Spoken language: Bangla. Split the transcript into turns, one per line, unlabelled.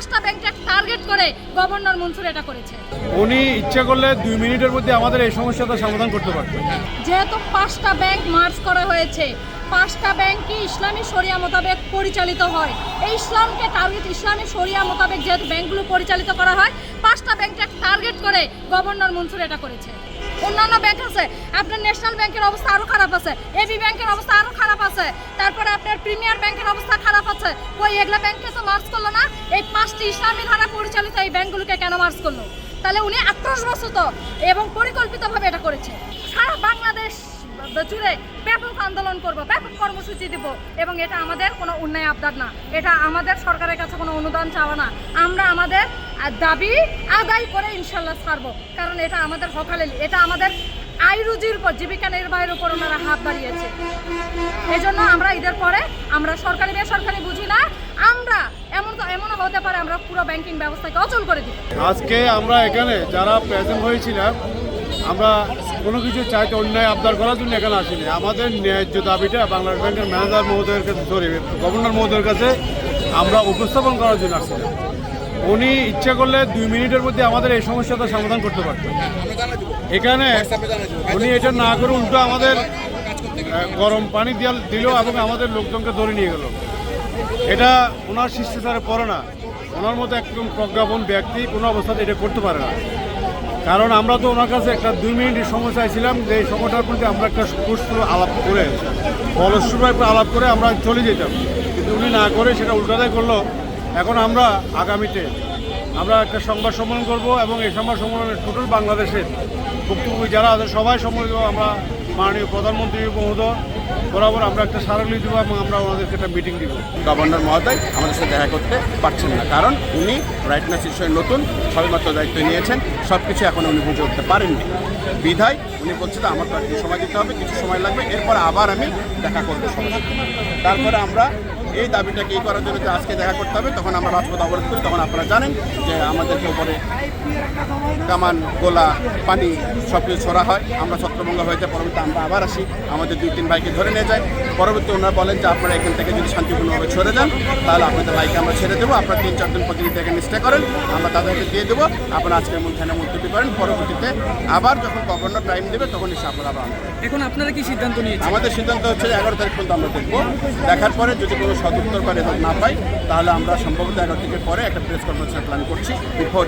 5টা ব্যাংককে টার্গেট করে গভর্নর মনসুর এটা করেছে।
উনি ইচ্ছা করলে 2 মিনিটের মধ্যে আমাদের এই সমস্যাটা সমাধান করতে পারতেন।
যেহেতু 5টা ব্যাংক মার্জ করা হয়েছে, 5টা ব্যাংকই ইসলামী শরিয়া মোতাবেক পরিচালিত হয়। এই ইসলামকে টার্গেট ইসলামী শরিয়া মোতাবেক যেহেতু ব্যাংকগুলো পরিচালিত করা হয়, 5টা ব্যাংককে টার্গেট করে গভর্নর মনসুর এটা করেছে। অন্যান্য ব্যাংক আছে, আপনার ন্যাশনাল ব্যাংকের অবস্থা আরও খারাপ আছে, এবি ব্যাংকের অবস্থা আরও খারাপ আছে, তারপরে আপনার প্রিমিয়ার ব্যাংকের অবস্থা খারাপ আছে। ওই এগুলা ব্যাংককে তো মার্জ করলো না, এই 5টি ইসলামী ধারা পরিচালিত এই ব্যাংকগুলোকে কেন মার্জ করলো? তাহলে উনি আক্রোশবশত এবং পরিকল্পিতভাবে এটা করেছে। সারা বাংলাদেশ জুড়ে ব্যাপক আন্দোলন করব, ব্যাপক কর্মসূচি দিব, এবং এটা আমাদের কোনো অন্যায় আবদার না, এটা আমাদের সরকারের কাছে কোনো অনুদান চাওয়া না। আমরা আমাদের দাবি আদায় করে ইনশাল্লাহ ছাড়বো, কারণ এটা আমাদের হকালি, এটা আমাদের আয় রুজির উপর, জীবিকা নির্বাহের উপর ওনারা হাত বাড়িয়েছে। এই জন্য আমরা ঈদের পরে আমরা সরকারি বেসরকারি বুঝি না, আমরা এমনও হতে পারে আমরা পুরো ব্যাংকিং ব্যবস্থাকে অচল করে দিব।
আজকে আমরা এখানে যারা প্রেজেন্ট হয়েছিলাম, আমরা কোনো কিছু চাইতে অন্যায় আবদার করার জন্য এখানে আসিনি। আমাদের ন্যায্য দাবিটা বাংলাদেশ ব্যাংকের ম্যানেজার মহোদয়ের কাছে, গভর্নর মহোদয়ের কাছে আমরা উপস্থাপন করার জন্য আসছিলাম। উনি ইচ্ছা করলে 2 মিনিটের মধ্যে আমাদের এই সমস্যাটা সমাধান করতে পারতেন। এখানে উনি এটা না করে উল্টো আমাদের গরম পানি দিল এবং আমাদের লোকজনকে ধরে নিয়ে গেল। এটা ওনার শিষ্টাচারে পড়ে না। ওনার মতো একদম প্রজ্ঞাপন ব্যক্তি কোনো অবস্থাতে এটা করতে পারে না। কারণ আমরা তো ওনার কাছে একটা 2 মিনিটের সময় চাইছিলাম, যে এই সময়টার প্রতি আমরা একটা সুষ্ঠু আলাপ করে, ফলস্বরূপ একটা আলাপ করে আমরা চলে যেতাম, কিন্তু উনি না করে সেটা উল্টাটাই করলো। এখন আমরা আগামীতে আমরা একটা সংবাদ সম্মেলন করব, এবং এই সংবাদ সম্মেলনে টোটাল বাংলাদেশের ভুক্তভোগী যারা আছে সবাই সম্মিলিত আমরা মাননীয় প্রধানমন্ত্রী মহোদয় বরাবর আমরা একটা স্মারকলিপি দেবো, এবং আমরা ওনাদেরকে একটা মিটিং দিব।
গভর্নর মহোদয় আমাদের সাথে দেখা করতে পারছেন না, কারণ উনি রাইট না সিচুয়েশন নতুন, সবেমাত্র দায়িত্ব নিয়েছেন, সব কিছু এখন উনি বুঝে উঠতে পারেননি। বিধায় উনি বলছে যে আমার তো একটু সময় দিতে হবে, কিছু সময় লাগবে, এরপর আবার আমি দেখা করবো সবার। তারপরে আমরা এই দাবিটাকে এই করার জন্য যে আজকে দেখা করতে হবে, তখন আমরা রাজপথ অবরোধ করি। তখন আপনারা জানেন যে আমাদেরকে উপরে কামান, গোলা, পানি সব কিছু ছড়া হয়। আমরা ছত্রভঙ্গ হয়ে যায়, পরবর্তী আমরা আবার আসি, আমাদের 2-3 ভাইকে ধরে নিয়ে যায়। পরবর্তী ওনারা বলেন যে আপনারা এখান থেকে যদি শান্তিপূর্ণভাবে সরে যান, তাহলে আপনাদের ভাইকে আমরা ছেড়ে দেবো, আপনারা 3-4 জন প্রতিনিধি এখানে স্টে করেন, আমরা তাদেরকে দিয়ে দেবো, আপনারা আজকের মধ্যে মুলতবি করেন। পরবর্তীতে আবার যখন গভর্নর টাইম দেবে তখন এসে আপনারা আবার
এখন আপনারা কি সিদ্ধান্ত নিয়েছেন?
আমাদের সিদ্ধান্ত হচ্ছে 11 তারিখ পর্যন্ত আমরা দেখবো। দেখার পরে যদি কোনো সদুত্তর বা রেজাল্ট না পাই, তাহলে আমরা সম্ভবত 11 তারিখের পরে একটা প্রেস কনফারেন্সের প্ল্যান করছি বিফোর